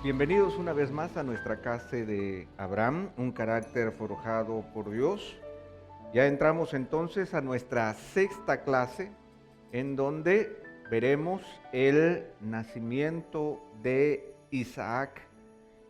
Bienvenidos una vez más a nuestra clase de Abraham, un carácter forjado por Dios. Ya entramos entonces a nuestra sexta clase, en donde veremos el nacimiento de Isaac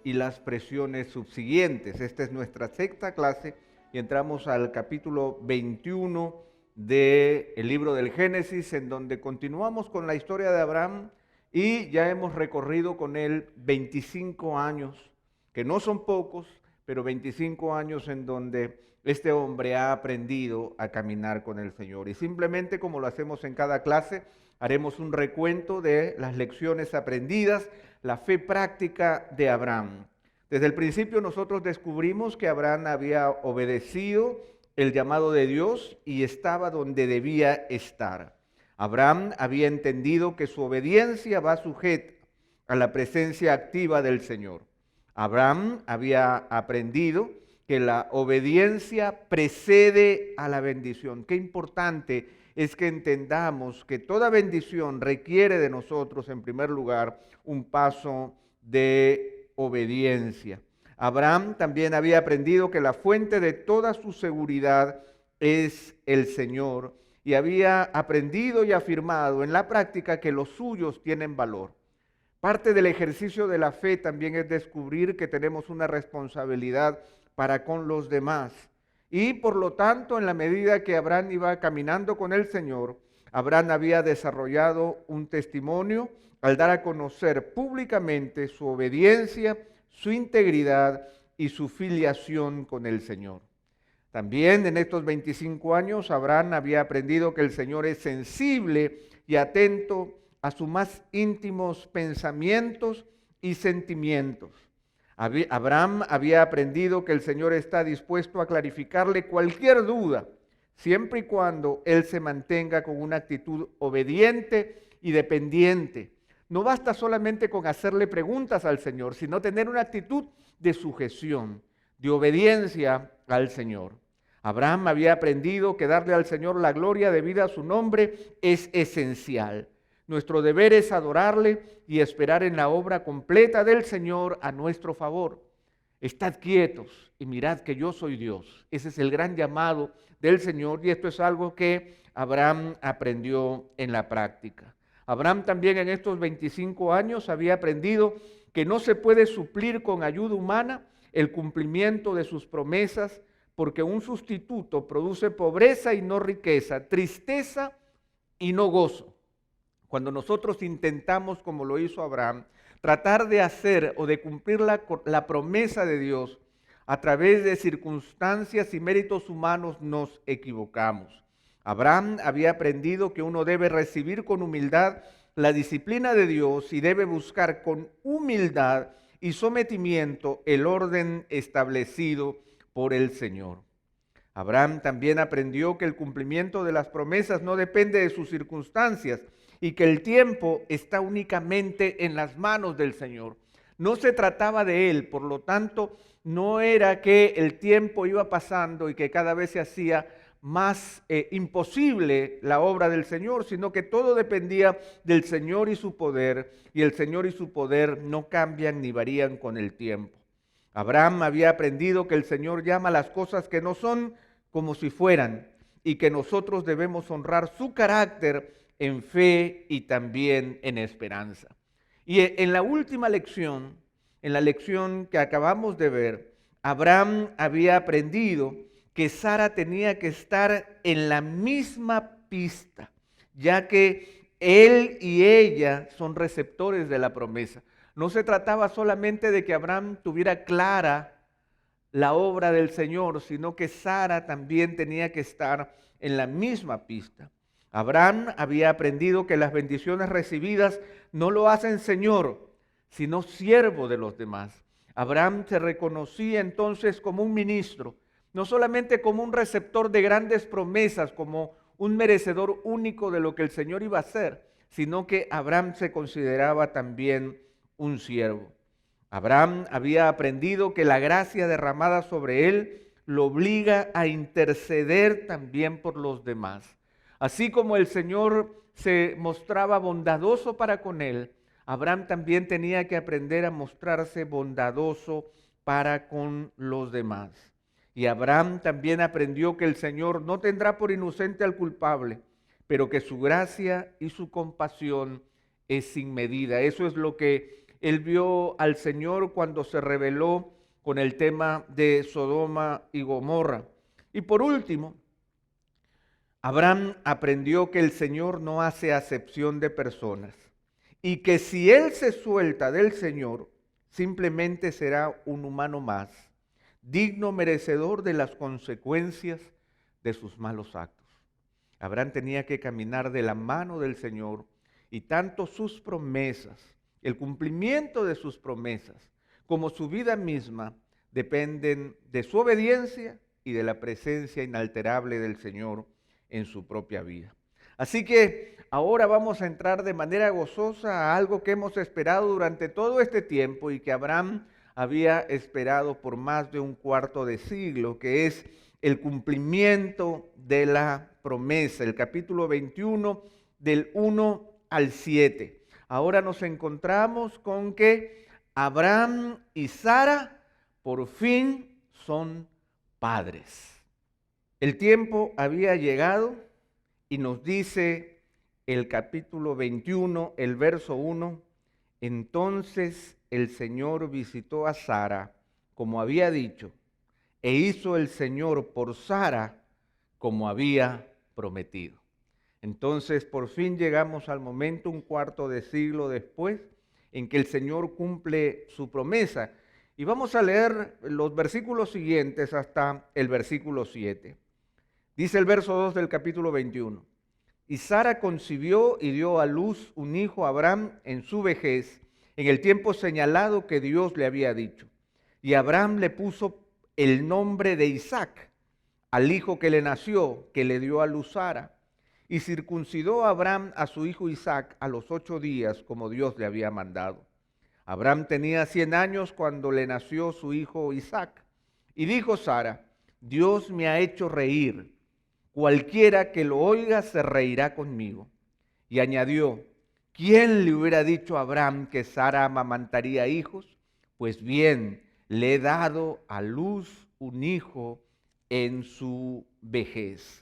y las presiones subsiguientes. Esta es nuestra sexta clase y entramos al capítulo 21 del libro del Génesis, en donde continuamos con la historia de Abraham. Y ya hemos recorrido con él 25 años, que no son pocos, pero 25 años en donde este hombre ha aprendido a caminar con el Señor. Y simplemente, como lo hacemos en cada clase, haremos un recuento de las lecciones aprendidas, la fe práctica de Abraham. Desde el principio nosotros descubrimos que Abraham había obedecido el llamado de Dios y estaba donde debía estar. Abraham había entendido que su obediencia va sujeta a la presencia activa del Señor. Abraham había aprendido que la obediencia precede a la bendición. Qué importante es que entendamos que toda bendición requiere de nosotros, en primer lugar, un paso de obediencia. Abraham también había aprendido que la fuente de toda su seguridad es el Señor, y había aprendido y afirmado en la práctica que los suyos tienen valor. Parte del ejercicio de la fe también es descubrir que tenemos una responsabilidad para con los demás. Y por lo tanto, en la medida que Abraham iba caminando con el Señor, Abraham había desarrollado un testimonio al dar a conocer públicamente su obediencia, su integridad y su filiación con el Señor. También en estos 25 años Abraham había aprendido que el Señor es sensible y atento a sus más íntimos pensamientos y sentimientos. Abraham había aprendido que el Señor está dispuesto a clarificarle cualquier duda, siempre y cuando él se mantenga con una actitud obediente y dependiente. No basta solamente con hacerle preguntas al Señor, sino tener una actitud de sujeción, de obediencia al Señor. Abraham había aprendido que darle al Señor la gloria debida a su nombre es esencial. Nuestro deber es adorarle y esperar en la obra completa del Señor a nuestro favor. Estad quietos y mirad que yo soy Dios. Ese es el gran llamado del Señor y esto es algo que Abraham aprendió en la práctica. Abraham también en estos 25 años había aprendido que no se puede suplir con ayuda humana el cumplimiento de sus promesas, porque un sustituto produce pobreza y no riqueza, tristeza y no gozo. Cuando nosotros intentamos, como lo hizo Abraham, tratar de hacer o de cumplir la promesa de Dios a través de circunstancias y méritos humanos, nos equivocamos. Abraham había aprendido que uno debe recibir con humildad la disciplina de Dios y debe buscar con humildad y sometimiento el orden establecido por el Señor. Abraham también aprendió que el cumplimiento de las promesas no depende de sus circunstancias y que el tiempo está únicamente en las manos del Señor. No se trataba de él, por lo tanto, no era que el tiempo iba pasando y que cada vez se hacía más imposible la obra del Señor, sino que todo dependía del Señor y su poder, y el Señor y su poder no cambian ni varían con el tiempo. Abraham había aprendido que el Señor llama las cosas que no son como si fueran y que nosotros debemos honrar su carácter en fe y también en esperanza. Y en la última lección, en la lección que acabamos de ver, Abraham había aprendido que Sara tenía que estar en la misma pista, ya que él y ella son receptores de la promesa. No se trataba solamente de que Abraham tuviera clara la obra del Señor, sino que Sara también tenía que estar en la misma pista. Abraham había aprendido que las bendiciones recibidas no lo hacen Señor, sino siervo de los demás. Abraham se reconocía entonces como un ministro, no solamente como un receptor de grandes promesas, como un merecedor único de lo que el Señor iba a hacer, sino que Abraham se consideraba también un siervo. Abraham había aprendido que la gracia derramada sobre él lo obliga a interceder también por los demás. Así como el Señor se mostraba bondadoso para con él, Abraham también tenía que aprender a mostrarse bondadoso para con los demás. Y Abraham también aprendió que el Señor no tendrá por inocente al culpable, pero que su gracia y su compasión es sin medida. Eso es lo que él vio al Señor cuando se rebeló con el tema de Sodoma y Gomorra. Y por último, Abraham aprendió que el Señor no hace acepción de personas y que si él se suelta del Señor, simplemente será un humano más, digno merecedor de las consecuencias de sus malos actos. Abraham tenía que caminar de la mano del Señor y tanto sus promesas, el cumplimiento de sus promesas, como su vida misma dependen de su obediencia y de la presencia inalterable del Señor en su propia vida. Así que ahora vamos a entrar de manera gozosa a algo que hemos esperado durante todo este tiempo y que Abraham había esperado por más de un cuarto de siglo, que es el cumplimiento de la promesa, el capítulo 21 del 1 al 7. Ahora nos encontramos con que Abraham y Sara por fin son padres. El tiempo había llegado y nos dice el capítulo 21, el verso 1, entonces el Señor visitó a Sara como había dicho, e hizo el Señor por Sara como había prometido. Entonces por fin llegamos al momento, un cuarto de siglo después, en que el Señor cumple su promesa. Y vamos a leer los versículos siguientes hasta el versículo 7. Dice el verso 2 del capítulo 21. Y Sara concibió y dio a luz un hijo a Abraham en su vejez, en el tiempo señalado que Dios le había dicho. Y Abraham le puso el nombre de Isaac al hijo que le nació, que le dio a luz Sara. Y circuncidó a Abraham a su hijo Isaac a los 8 días, como Dios le había mandado. Abraham tenía 100 años cuando le nació su hijo Isaac. Y dijo Sara, Dios me ha hecho reír. Cualquiera que lo oiga se reirá conmigo. Y añadió, ¿quién le hubiera dicho a Abraham que Sara amamantaría hijos? Pues bien, le he dado a luz un hijo en su vejez.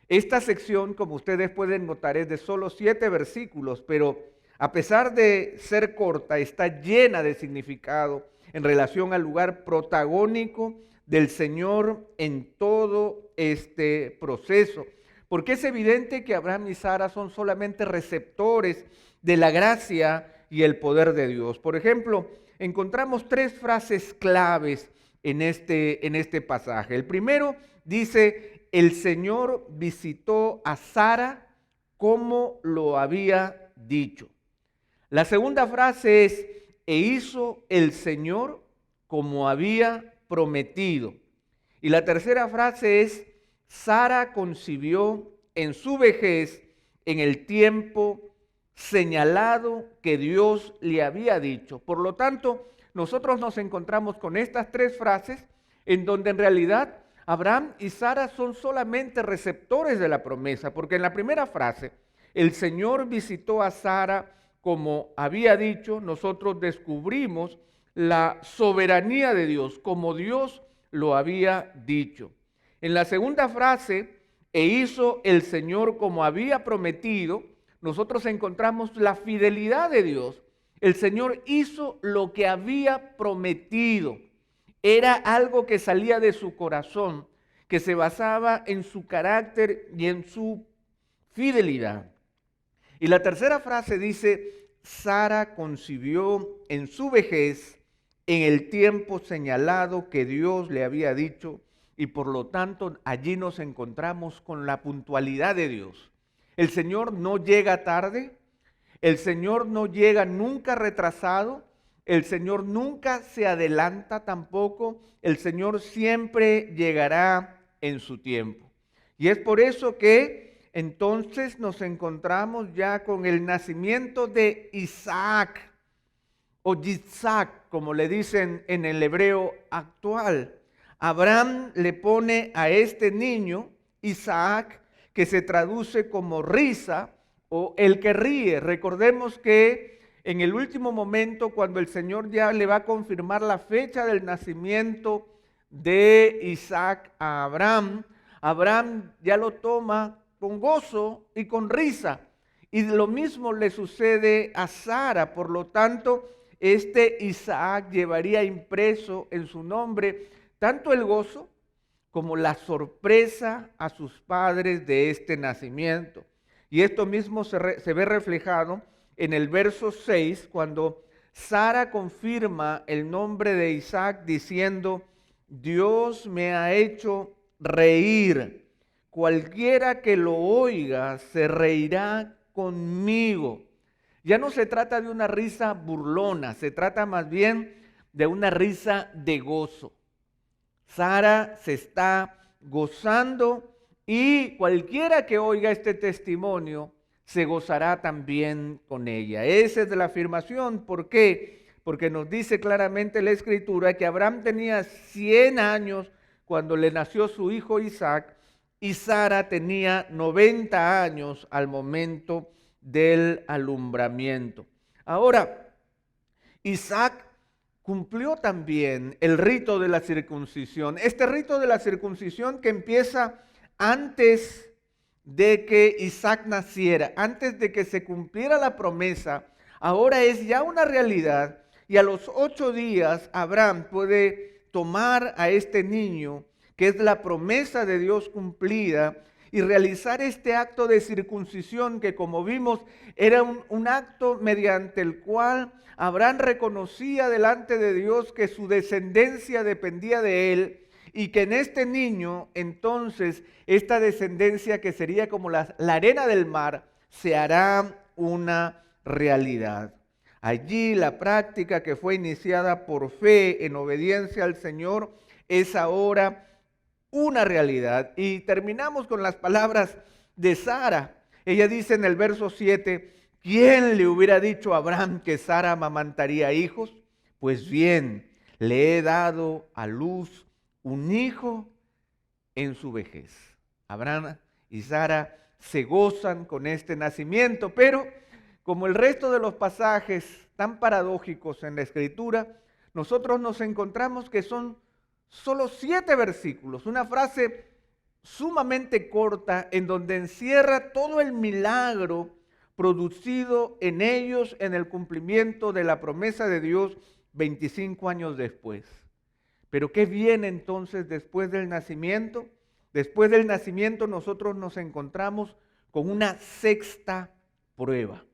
Esta sección, como ustedes pueden notar, es de solo 7 versículos, pero a pesar de ser corta, está llena de significado en relación al lugar protagónico del Señor en todo este proceso. Porque es evidente que Abraham y Sara son solamente receptores de la gracia y el poder de Dios. Por ejemplo, encontramos 3 frases claves en este pasaje. El primero dice, el Señor visitó a Sara como lo había dicho. La segunda frase es, e hizo el Señor como había prometido. Y la tercera frase es, Sara concibió en su vejez en el tiempo señalado que Dios le había dicho. Por lo tanto, nosotros nos encontramos con estas 3 frases en donde en realidad Abraham y Sara son solamente receptores de la promesa, porque en la primera frase, el Señor visitó a Sara como había dicho, nosotros descubrimos la soberanía de Dios, como Dios lo había dicho. En la segunda frase, e hizo el Señor como había prometido, nosotros encontramos la fidelidad de Dios. El Señor hizo lo que había prometido. Era algo que salía de su corazón, que se basaba en su carácter y en su fidelidad. Y la tercera frase dice, Sara concibió en su vejez en el tiempo señalado que Dios le había dicho, y por lo tanto allí nos encontramos con la puntualidad de Dios. El Señor no llega tarde, el Señor no llega nunca retrasado, el Señor nunca se adelanta tampoco, el Señor siempre llegará en su tiempo. Y es por eso que entonces nos encontramos ya con el nacimiento de Isaac, o Yitzhak, como le dicen en el hebreo actual. Abraham le pone a este niño, Isaac, que se traduce como risa o el que ríe. Recordemos que en el último momento, cuando el Señor ya le va a confirmar la fecha del nacimiento de Isaac a Abraham, Abraham ya lo toma con gozo y con risa. Y lo mismo le sucede a Sara. Por lo tanto, este Isaac llevaría impreso en su nombre tanto el gozo como la sorpresa a sus padres de este nacimiento. Y esto mismo se ve reflejado en el verso 6, cuando Sara confirma el nombre de Isaac diciendo: Dios me ha hecho reír. Cualquiera que lo oiga se reirá conmigo. Ya no se trata de una risa burlona, se trata más bien de una risa de gozo. Sara se está gozando y cualquiera que oiga este testimonio se gozará también con ella. Esa es la afirmación. ¿Por qué? Porque nos dice claramente la Escritura que Abraham tenía 100 años cuando le nació su hijo Isaac y Sara tenía 90 años al momento del alumbramiento. Ahora, Isaac cumplió también el rito de la circuncisión. Este rito de la circuncisión que empieza antes de que Isaac naciera, antes de que se cumpliera la promesa, ahora es ya una realidad. Y a los 8 días Abraham puede tomar a este niño, que es la promesa de Dios cumplida, y realizar este acto de circuncisión que, como vimos, era un acto mediante el cual Abraham reconocía delante de Dios que su descendencia dependía de él y que en este niño, entonces, esta descendencia que sería como la arena del mar, se hará una realidad. Allí la práctica que fue iniciada por fe en obediencia al Señor es ahora una realidad. Y terminamos con las palabras de Sara. Ella dice en el verso 7, ¿quién le hubiera dicho a Abraham que Sara amamantaría hijos? Pues bien, le he dado a luz un hijo en su vejez. Abraham y Sara se gozan con este nacimiento, pero como el resto de los pasajes tan paradójicos en la Escritura, nosotros nos encontramos que son solo 7 versículos, una frase sumamente corta en donde encierra todo el milagro producido en ellos en el cumplimiento de la promesa de Dios 25 años después. Pero ¿qué viene entonces después del nacimiento? Después del nacimiento nosotros nos encontramos con una sexta prueba.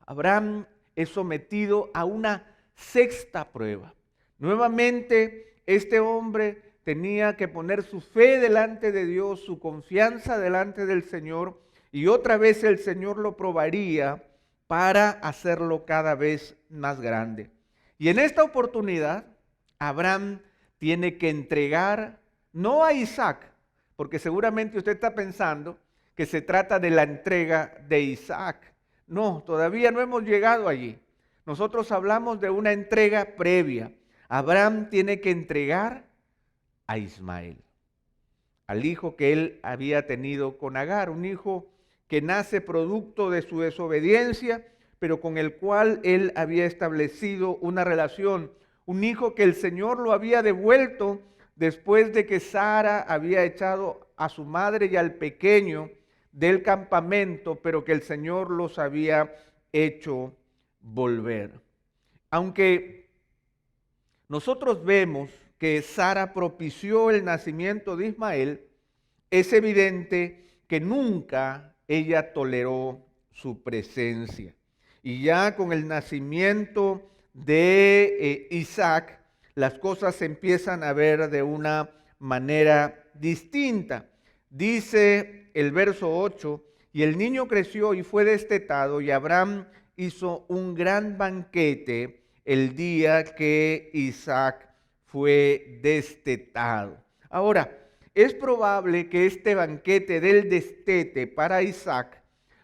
Abraham es sometido a una sexta prueba. Nuevamente, este hombre tenía que poner su fe delante de Dios, su confianza delante del Señor, y otra vez el Señor lo probaría para hacerlo cada vez más grande. Y en esta oportunidad, Abraham tiene que entregar no a Isaac, porque seguramente usted está pensando que se trata de la entrega de Isaac. No, todavía no hemos llegado allí. Nosotros hablamos de una entrega previa. Abraham tiene que entregar a Ismael, al hijo que él había tenido con Agar, un hijo que nace producto de su desobediencia, pero con el cual él había establecido una relación, un hijo que el Señor lo había devuelto después de que Sara había echado a su madre y al pequeño del campamento, pero que el Señor los había hecho volver. Aunque nosotros vemos que Sara propició el nacimiento de Ismael, es evidente que nunca ella toleró su presencia. Y ya con el nacimiento de Isaac, las cosas se empiezan a ver de una manera distinta. Dice el verso 8, y el niño creció y fue destetado, y Abraham hizo un gran banquete el día que Isaac fue destetado. Ahora, es probable que este banquete del destete para Isaac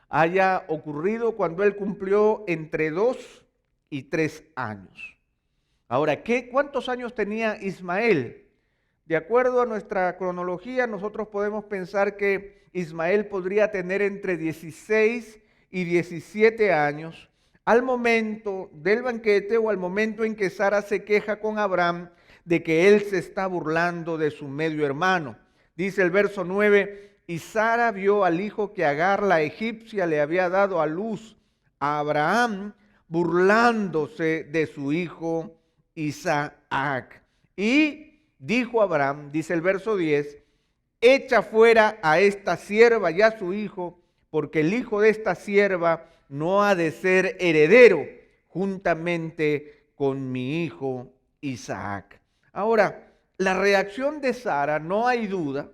haya ocurrido cuando él cumplió entre 2 y 3 años. Ahora, ¿cuántos años tenía Ismael? De acuerdo a nuestra cronología, nosotros podemos pensar que Ismael podría tener entre 16 y 17 años al momento del banquete o al momento en que Sara se queja con Abraham de que él se está burlando de su medio hermano. Dice el verso 9, y Sara vio al hijo que Agar la egipcia le había dado a luz a Abraham, burlándose de su hijo Isaac. Y dijo Abraham, dice el verso 10, echa fuera a esta sierva y a su hijo, porque el hijo de esta sierva no ha de ser heredero juntamente con mi hijo Isaac. Ahora, la reacción de Sara, no hay duda,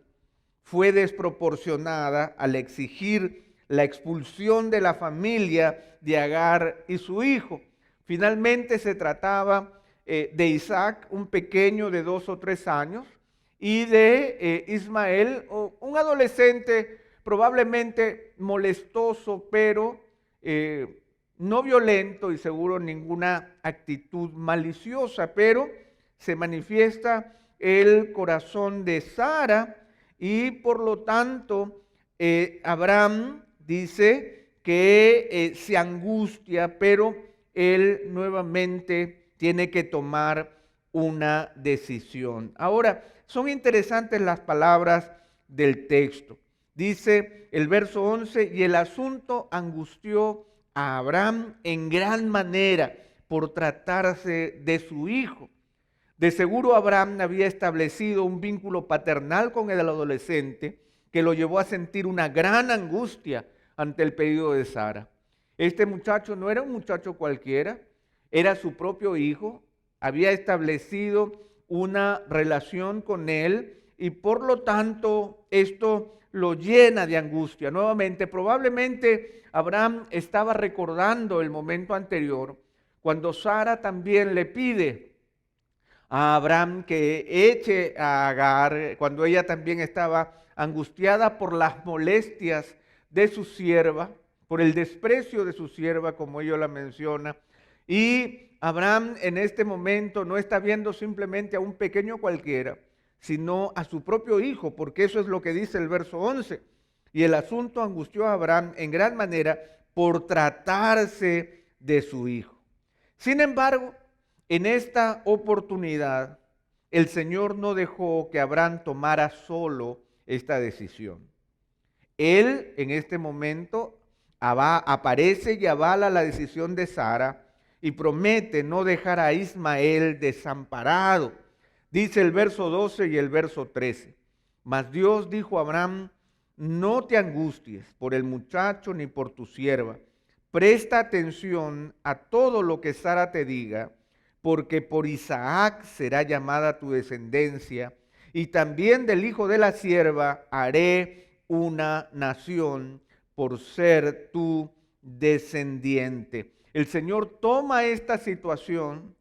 fue desproporcionada al exigir la expulsión de la familia de Agar y su hijo. Finalmente se trataba de Isaac, un pequeño de 2 o 3 años, y de Ismael, un adolescente probablemente molestoso, pero no violento y seguro ninguna actitud maliciosa, pero se manifiesta el corazón de Sara y por lo tanto Abraham dice que se angustia, pero él nuevamente tiene que tomar una decisión. Ahora, son interesantes las palabras del texto. Dice el verso 11, y el asunto angustió a Abraham en gran manera por tratarse de su hijo. De seguro Abraham había establecido un vínculo paternal con el adolescente que lo llevó a sentir una gran angustia ante el pedido de Sara. Este muchacho no era un muchacho cualquiera, era su propio hijo, había establecido una relación con él y por lo tanto esto lo llena de angustia. Nuevamente, probablemente Abraham estaba recordando el momento anterior cuando Sara también le pide a Abraham que eche a Agar, cuando ella también estaba angustiada por las molestias de su sierva, por el desprecio de su sierva, como ella la menciona. Y Abraham en este momento no está viendo simplemente a un pequeño cualquiera, sino a su propio hijo, porque eso es lo que dice el verso 11. Y el asunto angustió a Abraham en gran manera por tratarse de su hijo. Sin embargo, en esta oportunidad, el Señor no dejó que Abraham tomara solo esta decisión. Él en este momento aparece y avala la decisión de Sara y promete no dejar a Ismael desamparado. Dice el verso 12 y el verso 13. Mas Dios dijo a Abraham, no te angusties por el muchacho ni por tu sierva. Presta atención a todo lo que Sara te diga, porque por Isaac será llamada tu descendencia, y también del hijo de la sierva haré una nación por ser tu descendiente. El Señor toma esta situación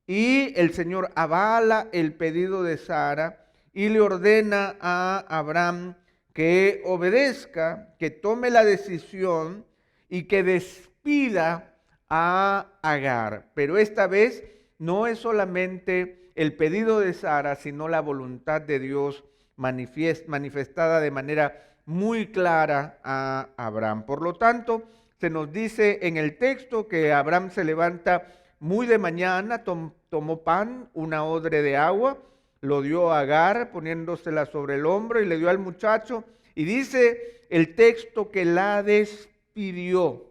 y el Señor avala el pedido de Sara y le ordena a Abraham que obedezca, que tome la decisión y que despida a Agar. Pero esta vez no es solamente el pedido de Sara, sino la voluntad de Dios manifestada de manera muy clara a Abraham. Por lo tanto, se nos dice en el texto que Abraham se levanta muy de mañana, tomó pan, una odre de agua, lo dio a Agar poniéndosela sobre el hombro y le dio al muchacho. Y dice el texto que la despidió.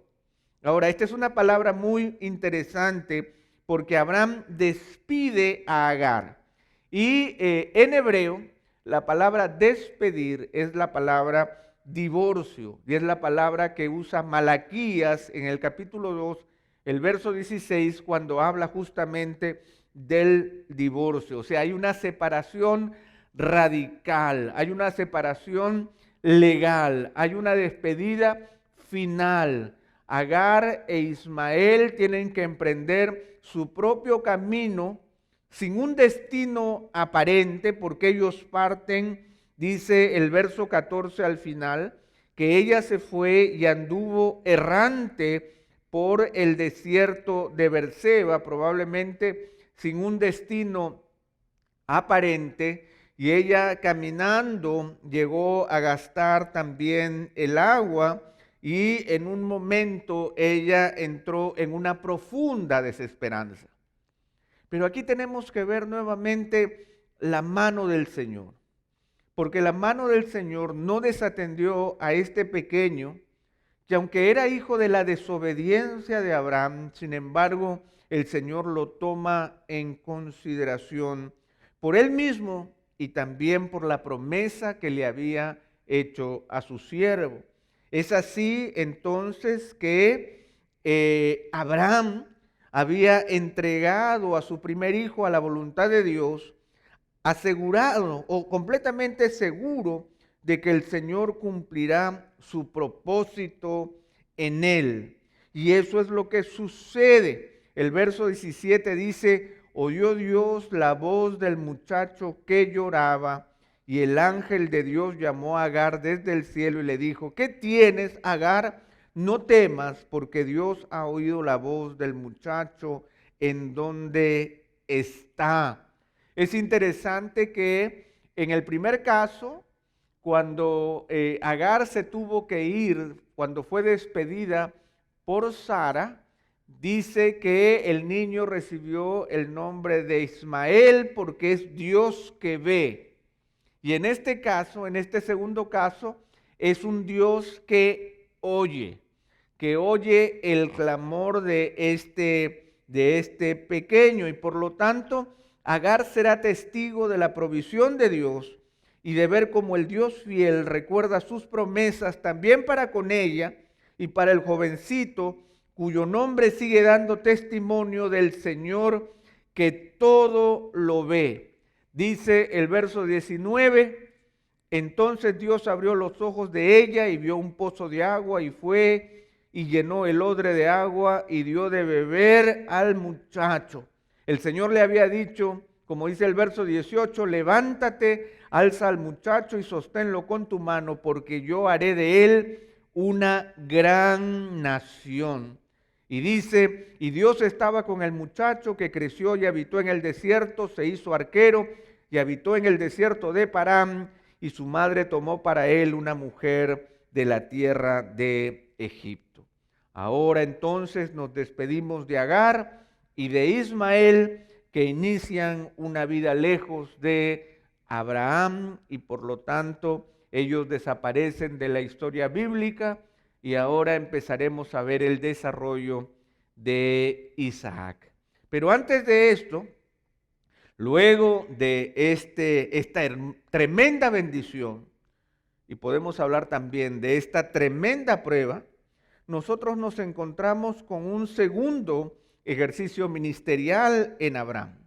Ahora, esta es una palabra muy interesante porque Abraham despide a Agar. Y en hebreo, la palabra despedir es la palabra divorcio. Y es la palabra que usa Malaquías en el capítulo 2, el verso 16, cuando habla justamente del divorcio. O sea, hay una separación radical, hay una separación legal, hay una despedida final. Agar e Ismael tienen que emprender su propio camino sin un destino aparente, porque ellos parten, dice el verso 14 al final, que ella se fue y anduvo errante por el desierto de Berseba, probablemente sin un destino aparente, y ella caminando llegó a gastar también el agua, y en un momento ella entró en una profunda desesperanza. Pero aquí tenemos que ver nuevamente la mano del Señor, porque la mano del Señor no desatendió a este pequeño, que aunque era hijo de la desobediencia de Abraham, sin embargo, el Señor lo toma en consideración por él mismo y también por la promesa que le había hecho a su siervo. Es así entonces que Abraham había entregado a su primer hijo a la voluntad de Dios, asegurado o completamente seguro de que el Señor cumplirá su propósito en él. Y eso es lo que sucede. El verso 17 dice: oyó Dios la voz del muchacho que lloraba, y el ángel de Dios llamó a Agar desde el cielo y le dijo: ¿qué tienes, Agar? No temas, porque Dios ha oído la voz del muchacho en donde está. Es interesante que en el primer caso, cuando Agar se tuvo que ir, cuando fue despedida por Sara, dice que el niño recibió el nombre de Ismael porque es Dios que ve. Y en este caso, en este segundo caso, es un Dios que oye el clamor de este pequeño, y por lo tanto Agar será testigo de la provisión de Dios y de ver cómo el Dios fiel recuerda sus promesas también para con ella y para el jovencito cuyo nombre sigue dando testimonio del Señor que todo lo ve. Dice el verso 19: entonces Dios abrió los ojos de ella y vio un pozo de agua y fue y llenó el odre de agua y dio de beber al muchacho. El Señor le había dicho, como dice el verso 18, levántate, alza al muchacho y sosténlo con tu mano, porque yo haré de él una gran nación. Y dice, y Dios estaba con el muchacho que creció y habitó en el desierto, se hizo arquero y habitó en el desierto de Parán, y su madre tomó para él una mujer de la tierra de Egipto. Ahora entonces nos despedimos de Agar y de Ismael, que inician una vida lejos de Abraham y por lo tanto ellos desaparecen de la historia bíblica, y ahora empezaremos a ver el desarrollo de Isaac. Pero antes de esto, luego de esta tremenda bendición, y podemos hablar también de esta tremenda prueba, nosotros nos encontramos con un segundo ejercicio ministerial en Abraham.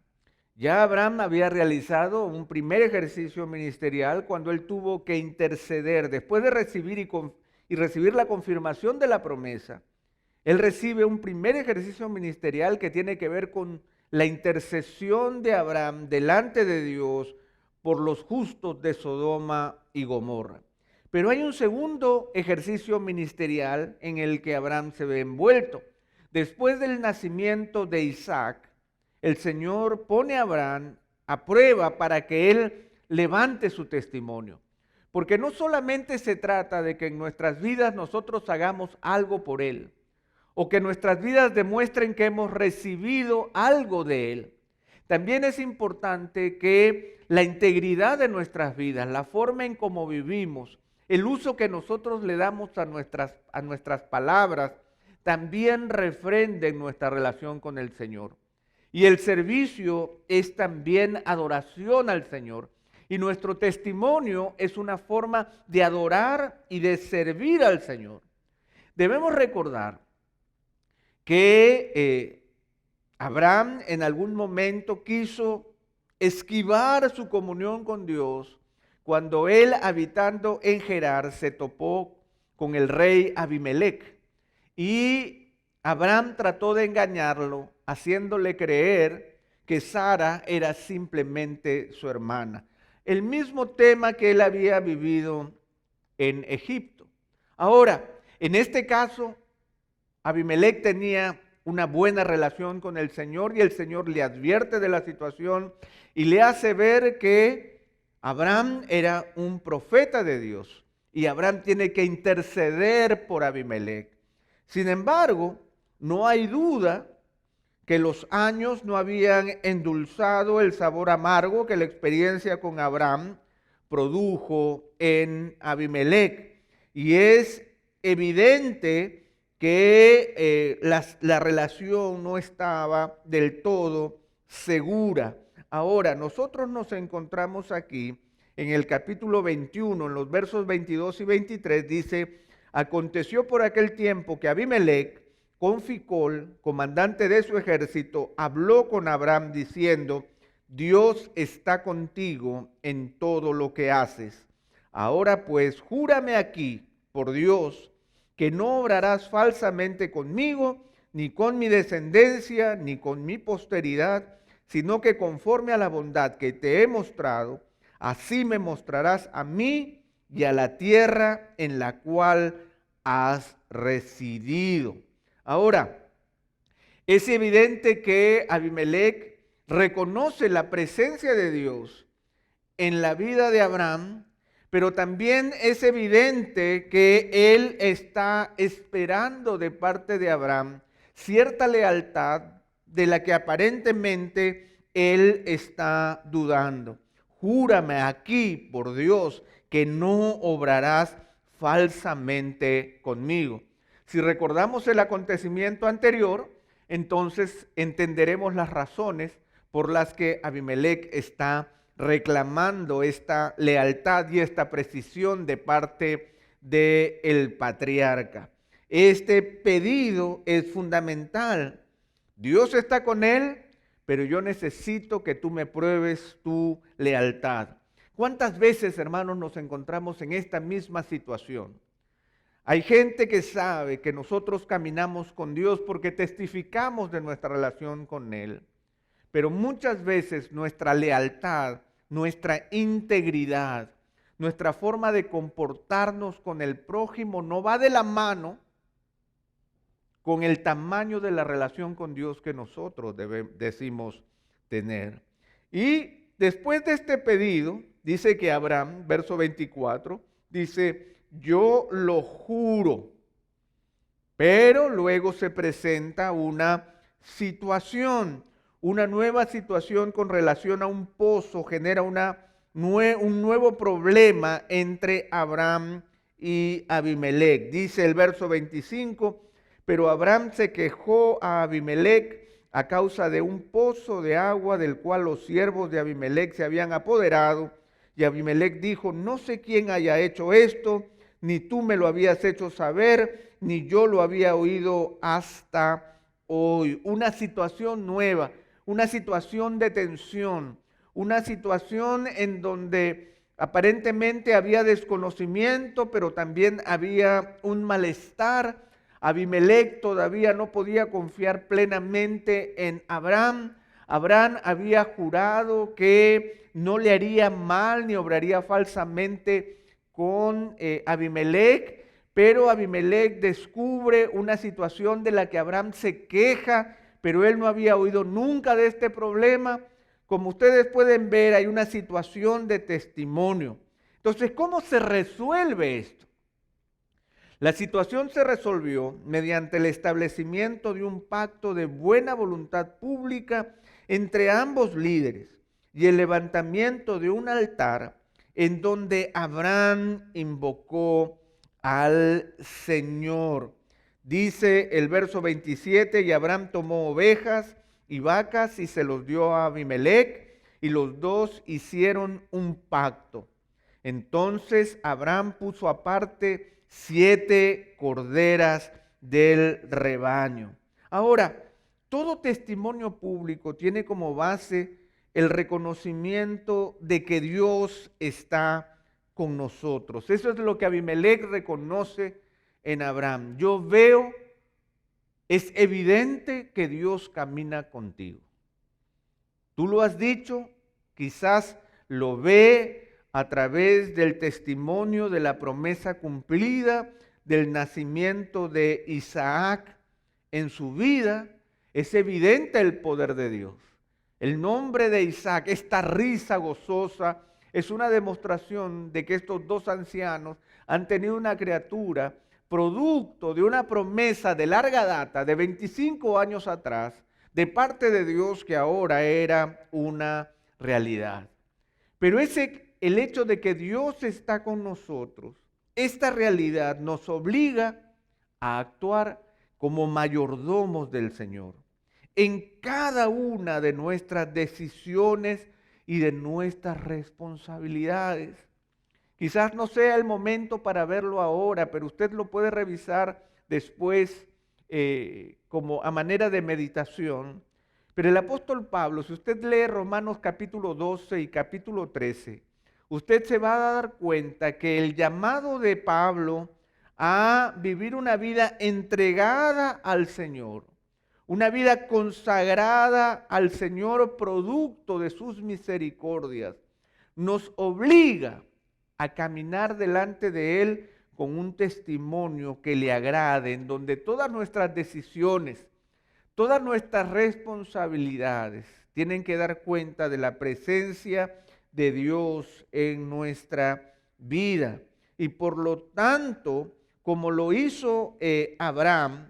Ya Abraham había realizado un primer ejercicio ministerial cuando él tuvo que interceder. Después de recibir la confirmación de la promesa, él recibe un primer ejercicio ministerial que tiene que ver con la intercesión de Abraham delante de Dios por los justos de Sodoma y Gomorra. Pero hay un segundo ejercicio ministerial en el que Abraham se ve envuelto. Después del nacimiento de Isaac, el Señor pone a Abraham a prueba para que él levante su testimonio. Porque no solamente se trata de que en nuestras vidas nosotros hagamos algo por él, o que nuestras vidas demuestren que hemos recibido algo de él. También es importante que la integridad de nuestras vidas, la forma en cómo vivimos, el uso que nosotros le damos a nuestras palabras, también refrenden nuestra relación con el Señor. Y el servicio es también adoración al Señor. Y nuestro testimonio es una forma de adorar y de servir al Señor. Debemos recordar que Abraham en algún momento quiso esquivar su comunión con Dios cuando él, habitando en Gerar, se topó con el rey Abimelec. Y Abraham trató de engañarlo, haciéndole creer que Sara era simplemente su hermana. El mismo tema que él había vivido en Egipto. Ahora, en este caso, Abimelec tenía una buena relación con el Señor y el Señor le advierte de la situación y le hace ver que Abraham era un profeta de Dios y Abraham tiene que interceder por Abimelec. Sin embargo, no hay duda que los años no habían endulzado el sabor amargo que la experiencia con Abraham produjo en Abimelec. Y es evidente que la relación no estaba del todo segura. Ahora, nosotros nos encontramos aquí en el capítulo 21, en los versos 22 y 23, dice: aconteció por aquel tiempo que Abimelec, con Ficol, comandante de su ejército, habló con Abraham diciendo: Dios está contigo en todo lo que haces. Ahora pues, júrame aquí, por Dios, que no obrarás falsamente conmigo, ni con mi descendencia, ni con mi posteridad, sino que conforme a la bondad que te he mostrado, así me mostrarás a mí y a la tierra en la cual has residido. Ahora, es evidente que Abimelec reconoce la presencia de Dios en la vida de Abraham, pero también es evidente que él está esperando de parte de Abraham cierta lealtad de la que aparentemente él está dudando. Júrame aquí, por Dios, que no obrarás falsamente conmigo. Si recordamos el acontecimiento anterior, entonces entenderemos las razones por las que Abimelec está reclamando esta lealtad y esta precisión de parte del patriarca. Este pedido es fundamental. Dios está con él, pero yo necesito que tú me pruebes tu lealtad. ¿Cuántas veces, hermanos, nos encontramos en esta misma situación? Hay gente que sabe que nosotros caminamos con Dios porque testificamos de nuestra relación con Él. Pero muchas veces nuestra lealtad, nuestra integridad, nuestra forma de comportarnos con el prójimo no va de la mano con el tamaño de la relación con Dios que nosotros decimos tener. Y después de este pedido, dice que Abraham, verso 24, dice: yo lo juro. Pero luego se presenta una situación, una nueva situación con relación a un pozo, genera un nuevo problema entre Abraham y Abimelec. Dice el verso 25, pero Abraham se quejó a Abimelec a causa de un pozo de agua del cual los siervos de Abimelec se habían apoderado. Y Abimelec dijo: no sé quién haya hecho esto, ni tú me lo habías hecho saber, ni yo lo había oído hasta hoy. Una situación nueva, una situación de tensión, una situación en donde aparentemente había desconocimiento, pero también había un malestar. Abimelec todavía no podía confiar plenamente en Abraham. Abraham había jurado que no le haría mal ni obraría falsamente con Abimelec, pero Abimelec descubre una situación de la que Abraham se queja, pero él no había oído nunca de este problema. Como ustedes pueden ver, hay una situación de testimonio. Entonces, ¿cómo se resuelve esto? La situación se resolvió mediante el establecimiento de un pacto de buena voluntad pública entre ambos líderes y el levantamiento de un altar en donde Abraham invocó al Señor. Dice el verso 27, y Abraham tomó ovejas y vacas y se los dio a Abimelec, y los dos hicieron un pacto. Entonces Abraham puso aparte 7 corderas del rebaño. Ahora, todo testimonio público tiene como base el reconocimiento de que Dios está con nosotros. Eso es lo que Abimelec reconoce en Abraham. Yo veo, es evidente que Dios camina contigo. Tú lo has dicho, quizás lo ve a través del testimonio de la promesa cumplida, del nacimiento de Isaac en su vida. Es evidente el poder de Dios. El nombre de Isaac, esta risa gozosa, es una demostración de que estos dos ancianos han tenido una criatura producto de una promesa de larga data, de 25 años atrás, de parte de Dios, que ahora era una realidad. Pero el hecho de que Dios está con nosotros, esta realidad nos obliga a actuar como mayordomos del Señor en cada una de nuestras decisiones y de nuestras responsabilidades. Quizás no sea el momento para verlo ahora, pero usted lo puede revisar después como a manera de meditación. Pero el apóstol Pablo, si usted lee Romanos capítulo 12 y capítulo 13, usted se va a dar cuenta que el llamado de Pablo a vivir una vida entregada al Señor, una vida consagrada al Señor, producto de sus misericordias, nos obliga a caminar delante de Él con un testimonio que le agrade, en donde todas nuestras decisiones, todas nuestras responsabilidades tienen que dar cuenta de la presencia de Dios en nuestra vida. Y por lo tanto, como lo hizo Abraham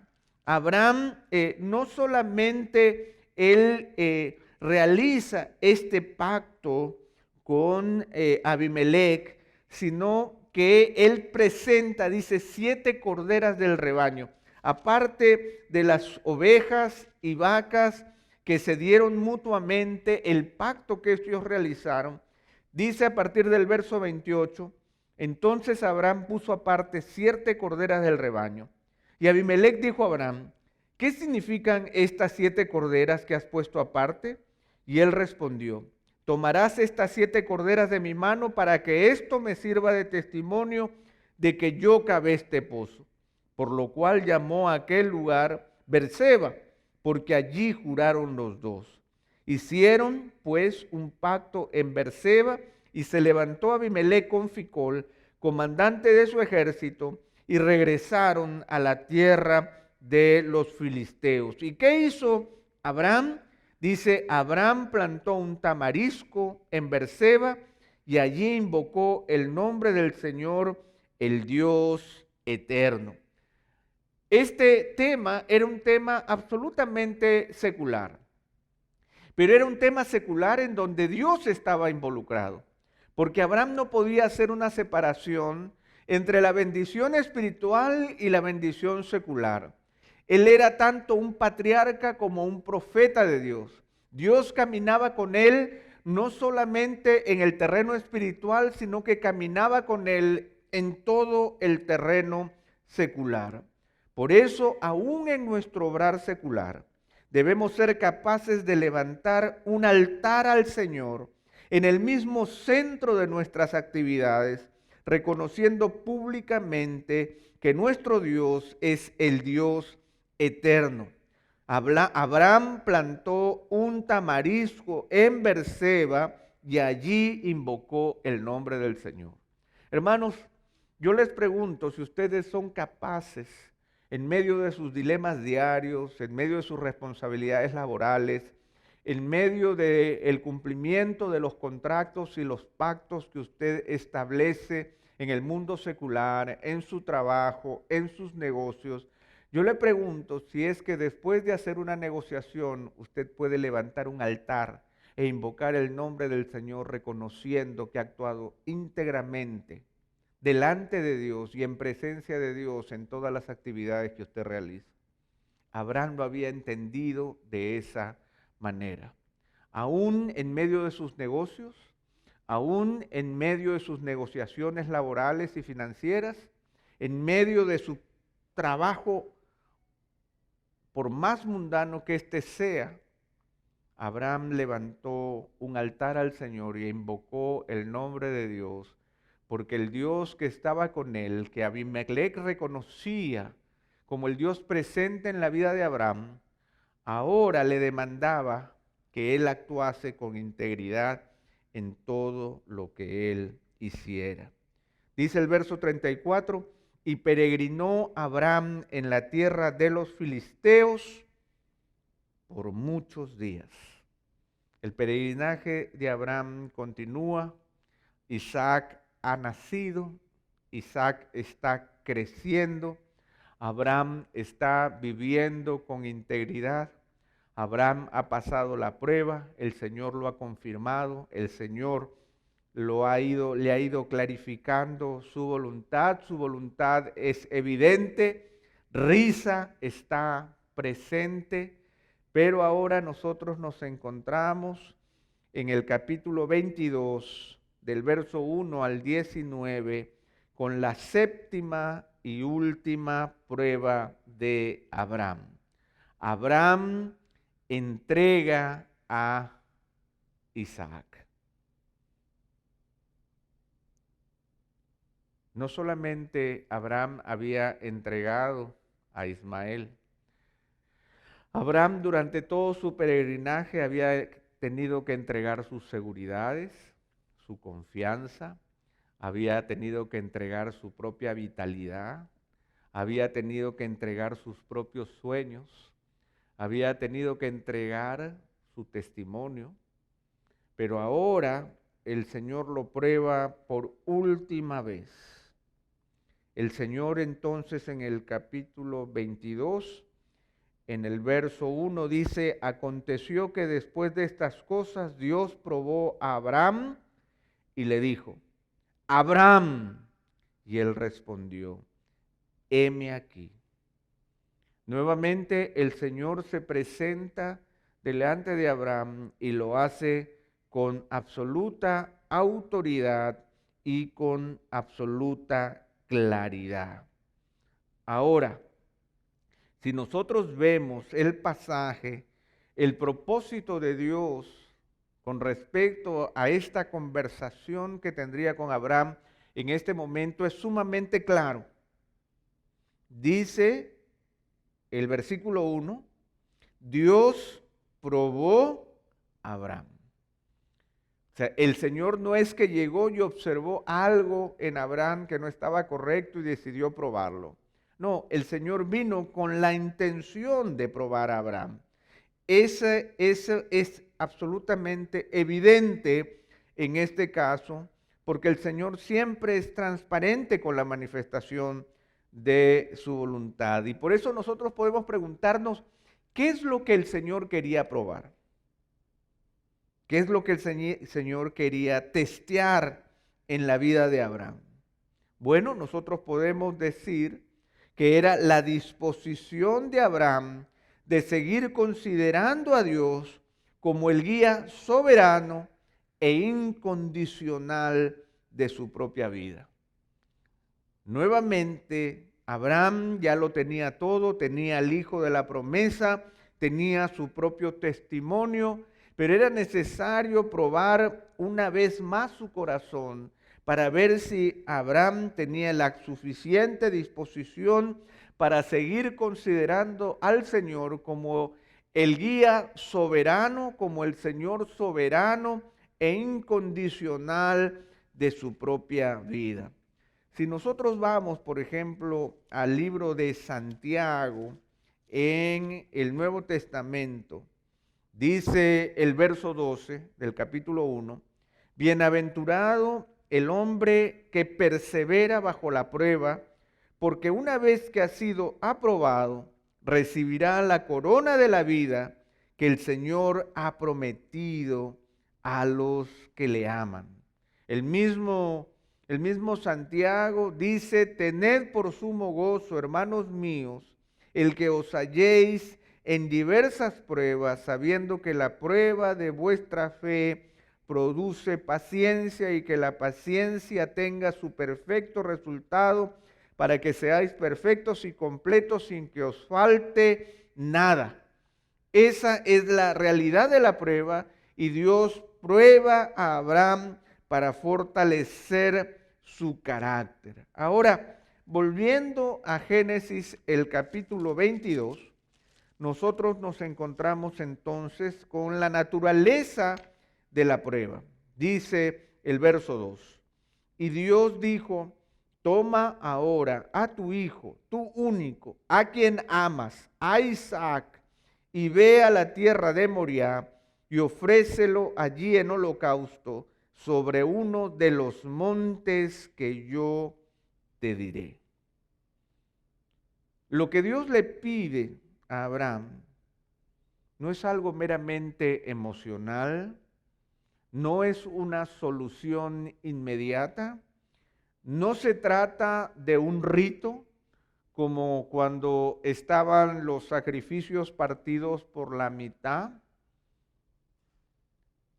no solamente él realiza este pacto con Abimelech, sino que él presenta, dice, 7 corderas del rebaño, aparte de las ovejas y vacas que se dieron mutuamente, el pacto que ellos realizaron. Dice a partir del verso 28, entonces Abraham puso aparte 7 corderas del rebaño. Y Abimelech dijo a Abraham, ¿qué significan estas 7 corderas que has puesto aparte? Y él respondió, tomarás estas 7 corderas de mi mano para que esto me sirva de testimonio de que yo cavé este pozo. Por lo cual llamó a aquel lugar Berseba, porque allí juraron los dos. Hicieron pues un pacto en Berseba y se levantó Abimelech con Ficol, comandante de su ejército, y regresaron a la tierra de los filisteos. ¿Y qué hizo Abraham? Dice, Abraham plantó un tamarisco en Berseba y allí invocó el nombre del Señor, el Dios eterno. Este tema era un tema absolutamente secular, pero era un tema secular en donde Dios estaba involucrado, porque Abraham no podía hacer una separación entre la bendición espiritual y la bendición secular. Él era tanto un patriarca como un profeta de Dios. Dios caminaba con él no solamente en el terreno espiritual, sino que caminaba con él en todo el terreno secular. Por eso, aún en nuestro obrar secular, debemos ser capaces de levantar un altar al Señor en el mismo centro de nuestras actividades, reconociendo públicamente que nuestro Dios es el Dios eterno. Abraham plantó un tamarisco en Berseba y allí invocó el nombre del Señor. Hermanos, yo les pregunto si ustedes son capaces, en medio de sus dilemas diarios, en medio de sus responsabilidades laborales, en medio del cumplimiento de los contratos y los pactos que usted establece en el mundo secular, en su trabajo, en sus negocios, yo le pregunto si es que después de hacer una negociación usted puede levantar un altar e invocar el nombre del Señor reconociendo que ha actuado íntegramente delante de Dios y en presencia de Dios en todas las actividades que usted realiza. Abraham lo había entendido de esa manera. Aún en medio de sus negocios, aún en medio de sus negociaciones laborales y financieras, en medio de su trabajo, por más mundano que éste sea, Abraham levantó un altar al Señor y invocó el nombre de Dios, porque el Dios que estaba con él, que Abimelech reconocía como el Dios presente en la vida de Abraham, ahora le demandaba que él actuase con integridad en todo lo que él hiciera. Dice el verso 34, y peregrinó Abraham en la tierra de los filisteos por muchos días. El peregrinaje de Abraham continúa Isaac ha nacido, Isaac está creciendo, Abraham está viviendo con integridad, Abraham ha pasado la prueba, el Señor lo ha confirmado, el Señor le ha ido clarificando su voluntad es evidente, Risa está presente, pero ahora nosotros nos encontramos en el capítulo 22, del verso 1 al 19, con la séptima y última prueba de Abraham. Abraham entrega a Isaac. No solamente Abraham había entregado a Ismael, Abraham durante todo su peregrinaje había tenido que entregar sus seguridades, su confianza, había tenido que entregar su propia vitalidad, había tenido que entregar sus propios sueños, había tenido que entregar su testimonio, pero ahora el Señor lo prueba por última vez. El Señor entonces en el capítulo 22, en el verso 1 dice, aconteció que después de estas cosas Dios probó a Abraham y le dijo, Abraham, y él respondió, heme aquí. Nuevamente el Señor se presenta delante de Abraham y lo hace con absoluta autoridad y con absoluta claridad. Ahora, si nosotros vemos el pasaje, el propósito de Dios con respecto a esta conversación que tendría con Abraham en este momento es sumamente claro. Dice el versículo 1, Dios probó a Abraham. O sea, el Señor no es que llegó y observó algo en Abraham que no estaba correcto y decidió probarlo. No, el Señor vino con la intención de probar a Abraham. Ese es absolutamente evidente en este caso, porque el Señor siempre es transparente con la manifestación de su voluntad. Y por eso nosotros podemos preguntarnos, ¿qué es lo que el Señor quería probar? ¿Qué es lo que el Señor quería testear en la vida de Abraham? Bueno, nosotros podemos decir que era la disposición de Abraham de seguir considerando a Dios como el guía soberano e incondicional de su propia vida. Nuevamente, Abraham ya lo tenía todo, tenía al hijo de la promesa, tenía su propio testimonio, pero era necesario probar una vez más su corazón para ver si Abraham tenía la suficiente disposición para seguir considerando al Señor como el guía soberano, como el Señor soberano e incondicional de su propia vida. Si nosotros vamos, por ejemplo, al libro de Santiago en el Nuevo Testamento, dice el verso 12 del capítulo 1, bienaventurado el hombre que persevera bajo la prueba, porque una vez que ha sido aprobado, recibirá la corona de la vida que el Señor ha prometido a los que le aman. El mismo Santiago dice, tened por sumo gozo, hermanos míos, el que os halléis en diversas pruebas, sabiendo que la prueba de vuestra fe produce paciencia y que la paciencia tenga su perfecto resultado para que seáis perfectos y completos sin que os falte nada. Esa es la realidad de la prueba y Dios prueba a Abraham para fortalecer su carácter. Ahora, volviendo a Génesis, el capítulo 22, nosotros nos encontramos entonces con la naturaleza de la prueba. Dice el verso 2, y Dios dijo, toma ahora a tu hijo, tu único, a quien amas, a Isaac, y ve a la tierra de Moriah y ofrécelo allí en holocausto sobre uno de los montes que yo te diré. Lo que Dios le pide a Abraham no es algo meramente emocional, no es una solución inmediata, no se trata de un rito como cuando estaban los sacrificios partidos por la mitad.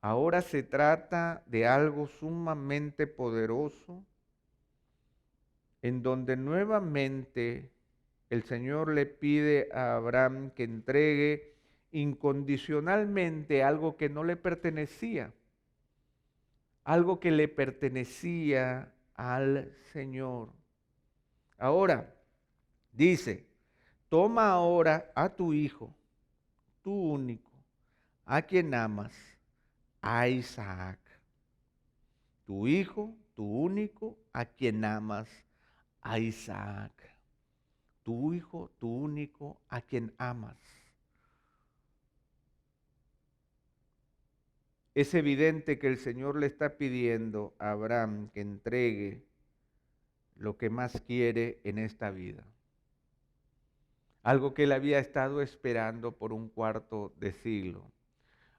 Ahora se trata de algo sumamente poderoso, en donde nuevamente el Señor le pide a Abraham que entregue incondicionalmente algo que no le pertenecía, algo que le pertenecía al Señor. Ahora, dice, toma ahora a tu hijo, tu único, a quien amas, a Isaac. Tu hijo, tu único, a quien amas, a Isaac. Tu hijo, tu único, a quien amas. Es evidente que el Señor le está pidiendo a Abraham que entregue lo que más quiere en esta vida. Algo que él había estado esperando por un cuarto de siglo.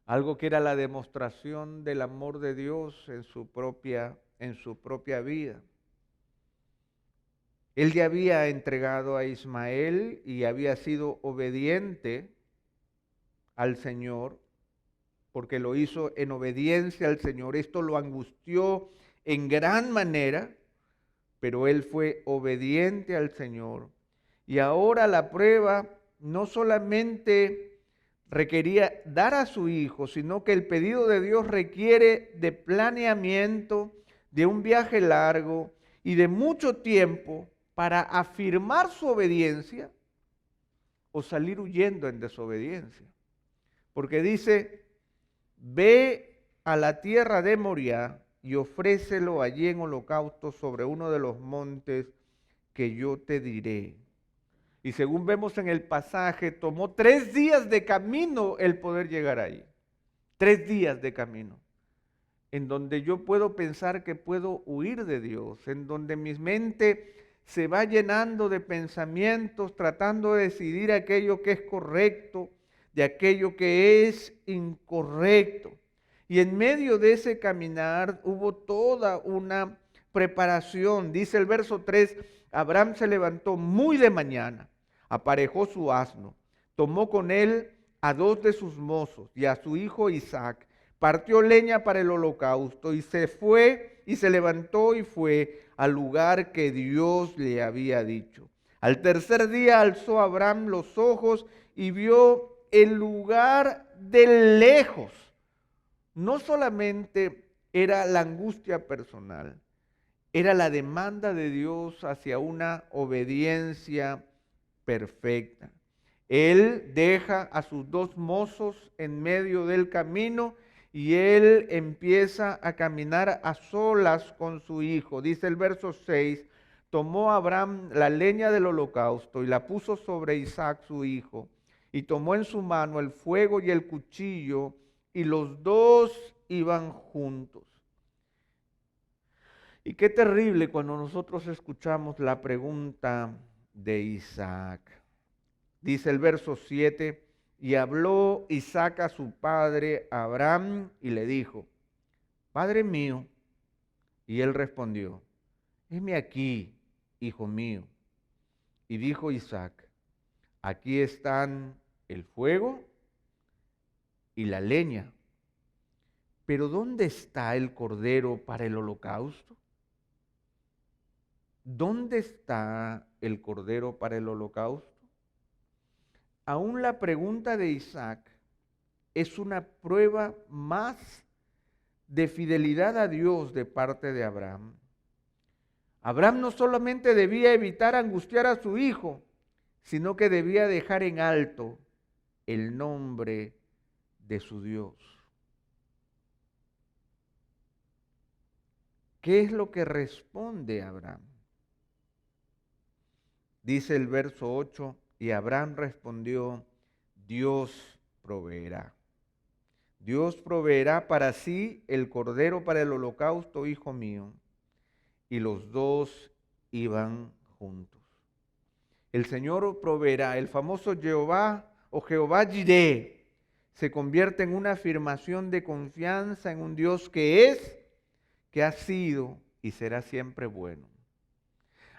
Algo que era la demostración del amor de Dios en su propia vida. Él ya había entregado a Ismael y había sido obediente al Señor, porque lo hizo en obediencia al Señor. Esto lo angustió en gran manera, pero él fue obediente al Señor. Y ahora la prueba no solamente requería dar a su hijo, sino que el pedido de Dios requiere de planeamiento, de un viaje largo y de mucho tiempo para afirmar su obediencia o salir huyendo en desobediencia. Porque dice, ve a la tierra de Moriah y ofrécelo allí en holocausto sobre uno de los montes que yo te diré. Y según vemos en el pasaje, tomó 3 días de camino el poder llegar ahí. 3 días de camino, en donde yo puedo pensar que puedo huir de Dios, en donde mi mente se va llenando de pensamientos, tratando de decidir aquello que es correcto, de aquello que es incorrecto. Y en medio de ese caminar hubo toda una preparación. Dice el verso 3, Abraham se levantó muy de mañana, aparejó su asno, tomó con él a 2 de sus mozos y a su hijo Isaac, partió leña para el holocausto y se fue y se levantó y fue al lugar que Dios le había dicho. Al tercer día alzó Abraham los ojos y vio el lugar de lejos. No solamente era la angustia personal, era la demanda de Dios hacia una obediencia perfecta. Él deja a sus 2 mozos en medio del camino y él empieza a caminar a solas con su hijo. Dice el verso 6, tomó Abraham la leña del holocausto y la puso sobre Isaac su hijo, y tomó en su mano el fuego y el cuchillo, y los 2 iban juntos. Y qué terrible cuando nosotros escuchamos la pregunta de Isaac. Dice el verso 7, y habló Isaac a su padre Abraham y le dijo, Padre mío. Y él respondió, heme aquí, hijo mío. Y dijo Isaac, aquí están el fuego y la leña, pero ¿dónde está el cordero para el holocausto? ¿Dónde está el cordero para el holocausto? Aún la pregunta de Isaac es una prueba más de fidelidad a Dios de parte de Abraham. Abraham no solamente debía evitar angustiar a su hijo, sino que debía dejar en alto el nombre de su Dios. ¿Qué es lo que responde Abraham? Dice el verso 8, y Abraham respondió, Dios proveerá. Dios proveerá para sí el cordero para el holocausto, hijo mío. Y los dos iban juntos. El Señor proveerá, el famoso Jehová o Jehová Jireh, se convierte en una afirmación de confianza en un Dios que es, que ha sido y será siempre bueno.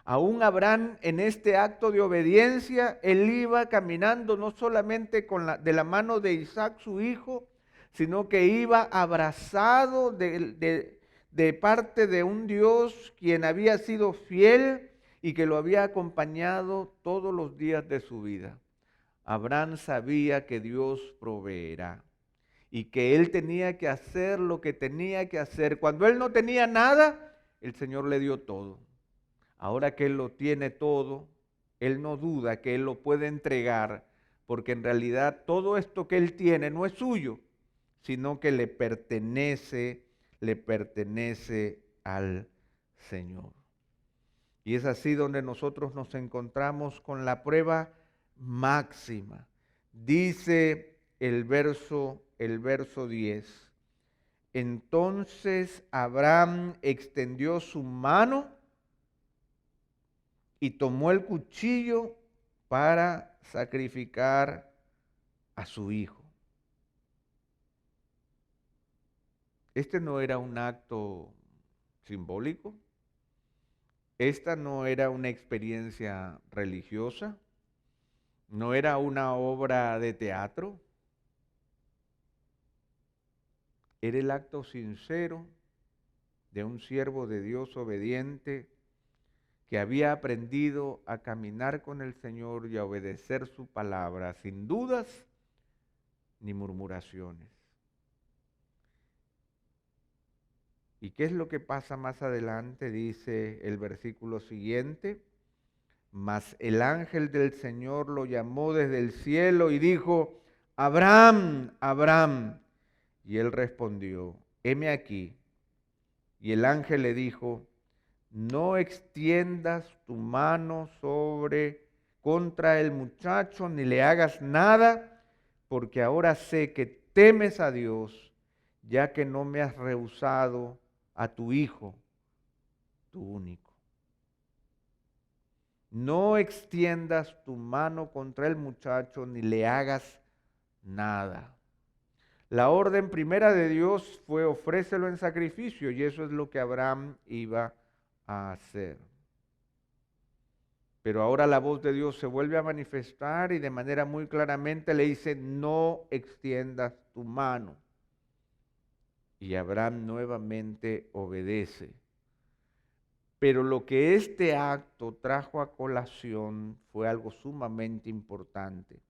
Aún Abraham en este acto de obediencia, él iba caminando no solamente de la mano de Isaac su hijo, sino que iba abrazado de parte de un Dios quien había sido fiel y que lo había acompañado todos los días de su vida. Abraham sabía que Dios proveerá y que él tenía que hacer lo que tenía que hacer. Cuando él no tenía nada, el Señor le dio todo. Ahora que él lo tiene todo, él no duda que él lo puede entregar, porque en realidad todo esto que él tiene no es suyo, sino que le pertenece al Señor. Y es así donde nosotros nos encontramos con la prueba máxima. Dice el verso 10. Entonces Abraham extendió su mano y tomó el cuchillo para sacrificar a su hijo. Este no era un acto simbólico. Esta no era una experiencia religiosa. No era una obra de teatro. Era el acto sincero de un siervo de Dios obediente que había aprendido a caminar con el Señor y a obedecer su palabra sin dudas ni murmuraciones. ¿Y qué es lo que pasa más adelante? Dice el versículo siguiente: mas el ángel del Señor lo llamó desde el cielo y dijo: Abraham, Abraham. Y él respondió: heme aquí. Y el ángel le dijo: no extiendas tu mano contra el muchacho, ni le hagas nada, porque ahora sé que temes a Dios, ya que no me has rehusado a tu hijo, tu único. No extiendas tu mano contra el muchacho, ni le hagas nada. La orden primera de Dios fue: ofrécelo en sacrificio, y eso es lo que Abraham iba a hacer. Pero ahora la voz de Dios se vuelve a manifestar y de manera muy claramente le dice: no extiendas tu mano. Y Abraham nuevamente obedece. Pero lo que este acto trajo a colación fue algo sumamente importante.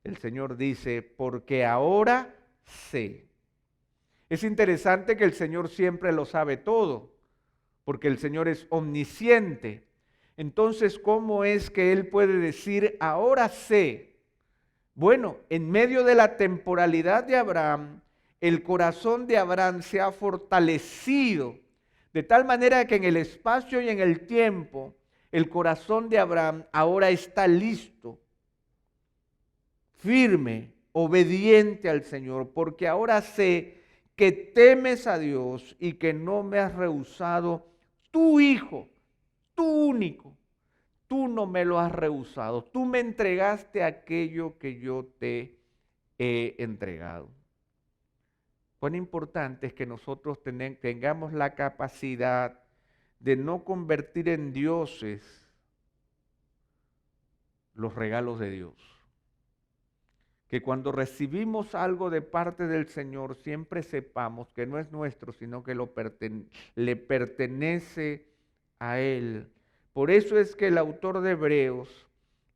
El Señor dice: porque ahora sé. Es interesante que el Señor siempre lo sabe todo, porque el Señor es omnisciente. Entonces, ¿cómo es que Él puede decir ahora sé? Bueno, en medio de la temporalidad de Abraham, el corazón de Abraham se ha fortalecido de tal manera que en el espacio y en el tiempo, el corazón de Abraham ahora está listo, firme, obediente al Señor, porque ahora sé que temes a Dios y que no me has rehusado tu hijo, tu único. Tú no me lo has rehusado, tú me entregaste aquello que yo te he entregado. Cuán importante es que nosotros tengamos la capacidad de no convertir en dioses los regalos de Dios. Que cuando recibimos algo de parte del Señor, siempre sepamos que no es nuestro, sino que le pertenece a Él. Por eso es que el autor de Hebreos,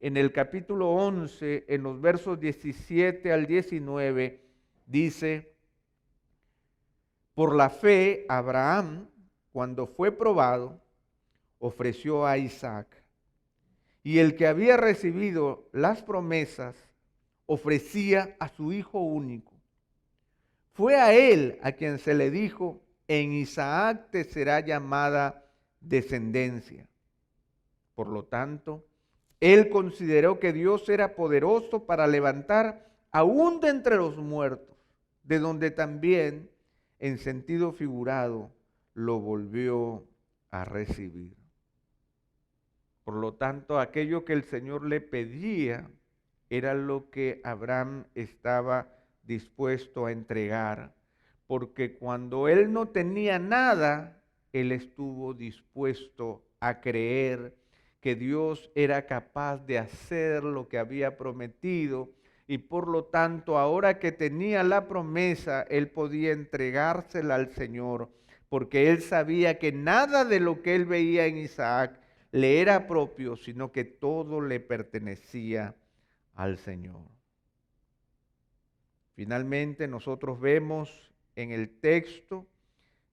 en el capítulo 11, en los versos 17 al 19, dice: por la fe, Abraham, cuando fue probado, ofreció a Isaac. Y el que había recibido las promesas, ofrecía a su hijo único. Fue a él a quien se le dijo: en Isaac te será llamada descendencia. Por lo tanto, él consideró que Dios era poderoso para levantar aún de entre los muertos. de donde también, en sentido figurado, lo volvió a recibir. Por lo tanto, aquello que el Señor le pedía era lo que Abraham estaba dispuesto a entregar, porque cuando él no tenía nada, él estuvo dispuesto a creer que Dios era capaz de hacer lo que había prometido, y por lo tanto, ahora que tenía la promesa, él podía entregársela al Señor, porque él sabía que nada de lo que él veía en Isaac le era propio, sino que todo le pertenecía al Señor. Finalmente, nosotros vemos en el texto,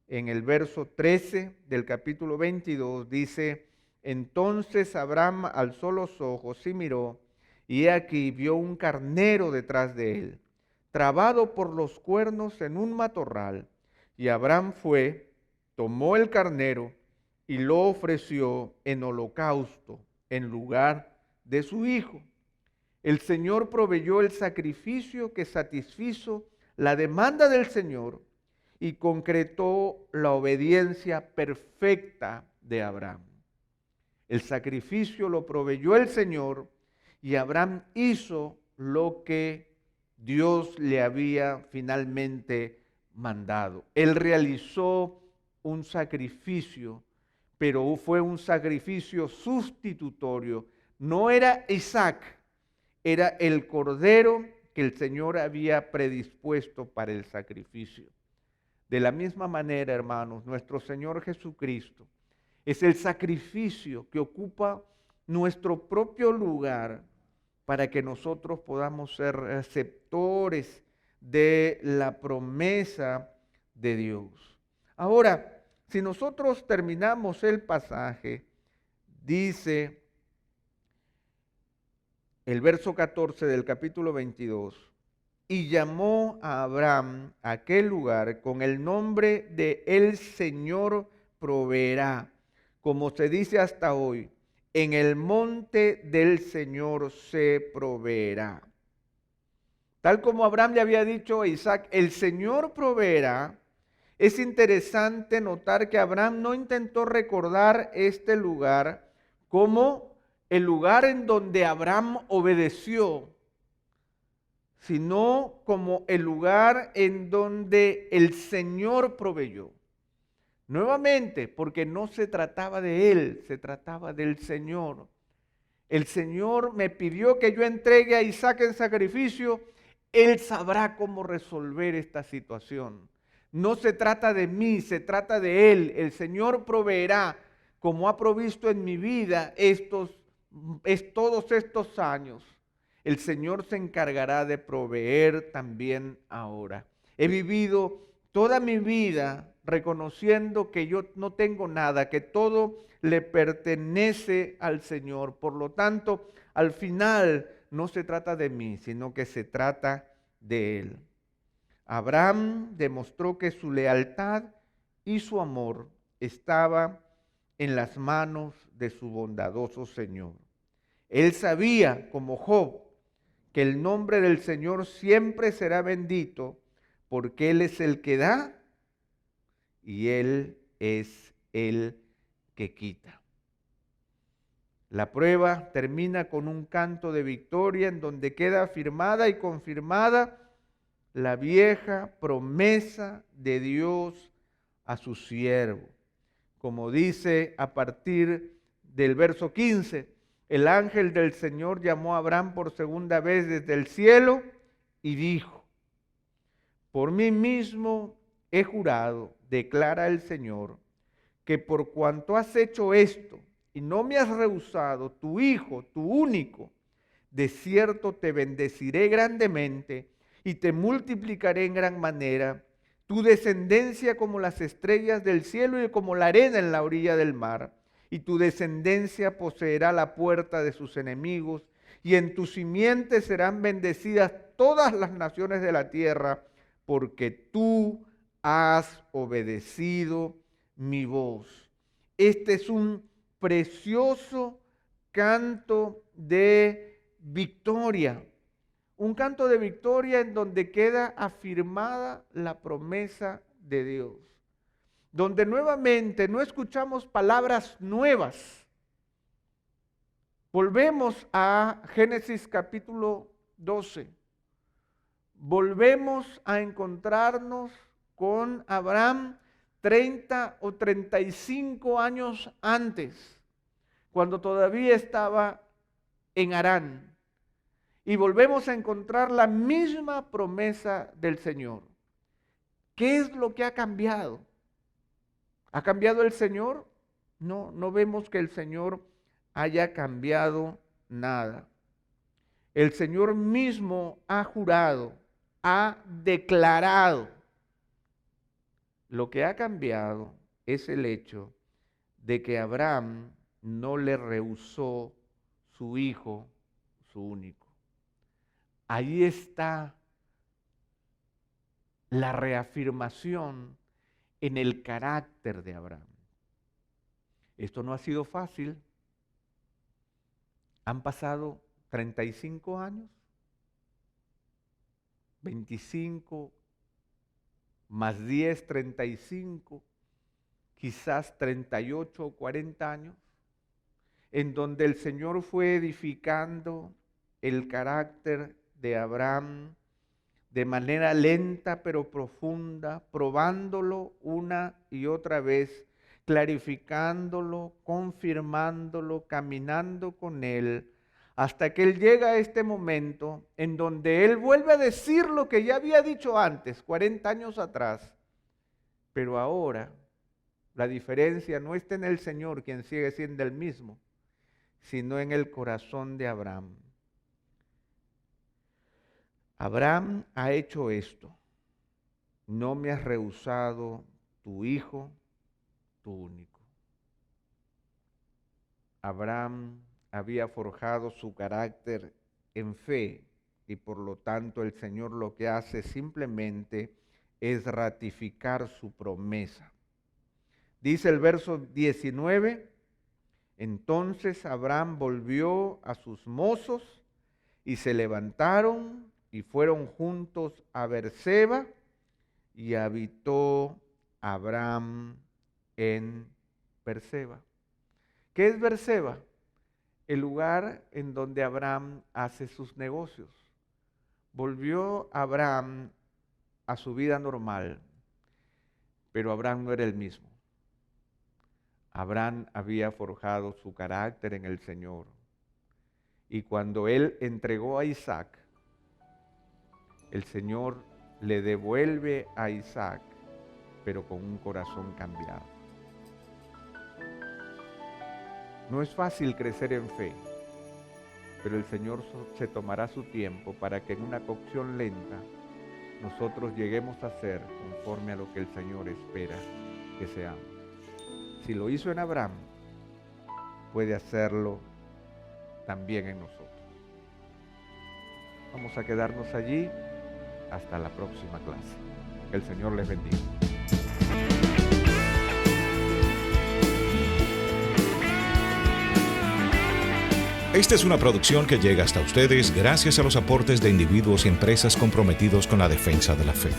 en el verso 13 del capítulo 22, dice: entonces Abraham alzó los ojos y miró, y he aquí vio un carnero detrás de él, trabado por los cuernos en un matorral. Y Abraham fue, tomó el carnero y lo ofreció en holocausto en lugar de su hijo. El Señor proveyó el sacrificio que satisfizo la demanda del Señor y concretó la obediencia perfecta de Abraham. El sacrificio lo proveyó el Señor y Abraham hizo lo que Dios le había finalmente mandado. Él realizó un sacrificio, pero fue un sacrificio sustitutorio. No era Isaac, era el cordero que el Señor había predispuesto para el sacrificio. De la misma manera, hermanos, nuestro Señor Jesucristo es el sacrificio que ocupa nuestro propio lugar para que nosotros podamos ser receptores de la promesa de Dios. Ahora, si nosotros terminamos el pasaje, dice el verso 14 del capítulo 22, y llamó a Abraham a aquel lugar con el nombre de el Señor proveerá, como se dice hasta hoy, en el monte del Señor se proveerá. Tal como Abraham le había dicho a Isaac, el Señor proveerá. Es interesante notar que Abraham no intentó recordar este lugar como el lugar en donde Abraham obedeció, sino como el lugar en donde el Señor proveyó. Nuevamente, porque no se trataba de él, se trataba del Señor. El Señor me pidió que yo entregue a Isaac en sacrificio. Él sabrá cómo resolver esta situación. No se trata de mí, se trata de Él. El Señor proveerá, como ha provisto en mi vida todos estos años. El Señor se encargará de proveer también ahora. He vivido toda mi vida reconociendo que yo no tengo nada, que todo le pertenece al Señor. Por lo tanto, al final no se trata de mí, sino que se trata de Él. Abraham demostró que su lealtad y su amor estaba en las manos de su bondadoso Señor. Él sabía, como Job, que el nombre del Señor siempre será bendito, porque Él es el que da y Él es el que quita. La prueba termina con un canto de victoria en donde queda afirmada y confirmada la vieja promesa de Dios a su siervo. Como dice a partir del verso 15, el ángel del Señor llamó a Abraham por segunda vez desde el cielo y dijo: por mí mismo he jurado, declara el Señor, que por cuanto has hecho esto y no me has rehusado tu hijo, tu único, de cierto te bendeciré grandemente y te multiplicaré en gran manera, tu descendencia como las estrellas del cielo y como la arena en la orilla del mar, y tu descendencia poseerá la puerta de sus enemigos, y en tu simiente serán bendecidas todas las naciones de la tierra, porque tú has obedecido mi voz. Este es un precioso canto de victoria, un canto de victoria en donde queda afirmada la promesa de Dios, donde nuevamente no escuchamos palabras nuevas. Volvemos a Génesis capítulo 12. Volvemos a encontrarnos con Abraham 30 o 35 años antes, cuando todavía estaba en Harán. Y volvemos a encontrar la misma promesa del Señor. ¿Qué es lo que ha cambiado? ¿Ha cambiado el Señor? No, no vemos que el Señor haya cambiado nada. El Señor mismo ha jurado, ha declarado. Lo que ha cambiado es el hecho de que Abraham no le rehusó su hijo, su único. Ahí está la reafirmación en el carácter de Abraham. Esto no ha sido fácil. Han pasado 35 años, 25 más 10, 35, quizás 38 o 40 años, en donde el Señor fue edificando el carácter de Abraham de manera lenta pero profunda, probándolo una y otra vez, clarificándolo, confirmándolo, caminando con él, hasta que él llega a este momento en donde él vuelve a decir lo que ya había dicho antes, 40 años atrás, pero ahora la diferencia no está en el Señor, quien sigue siendo el mismo, sino en el corazón de Abraham. Abraham ha hecho esto. No me has rehusado tu hijo, tu único. Abraham había forjado su carácter en fe y por lo tanto el Señor lo que hace simplemente es ratificar su promesa. Dice el verso 19, entonces Abraham volvió a sus mozos y se levantaron y fueron juntos a Berseba y habitó Abraham en Berseba. ¿Qué es Berseba? El lugar en donde Abraham hace sus negocios. Volvió Abraham a su vida normal, pero Abraham no era el mismo. Abraham había forjado su carácter en el Señor. Y cuando él entregó a Isaac, el Señor le devuelve a Isaac, pero con un corazón cambiado. No es fácil crecer en fe, pero el Señor se tomará su tiempo para que en una cocción lenta nosotros lleguemos a ser conforme a lo que el Señor espera que seamos. Si lo hizo en Abraham, puede hacerlo también en nosotros. Vamos a quedarnos allí hasta la próxima clase. Que el Señor les bendiga. Esta es una producción que llega hasta ustedes gracias a los aportes de individuos y empresas comprometidos con la defensa de la fe.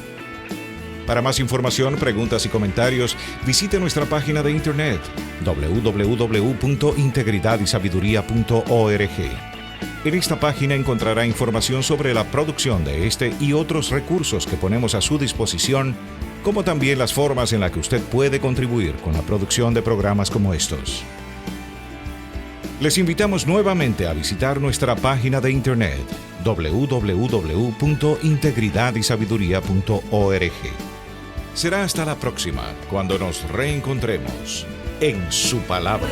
Para más información, preguntas y comentarios, visite nuestra página de internet www.integridadysabiduría.org. En esta página encontrará información sobre la producción de este y otros recursos que ponemos a su disposición, como también las formas en las que usted puede contribuir con la producción de programas como estos. Les invitamos nuevamente a visitar nuestra página de internet www.integridadysabiduría.org. Será hasta la próxima, cuando nos reencontremos en su palabra.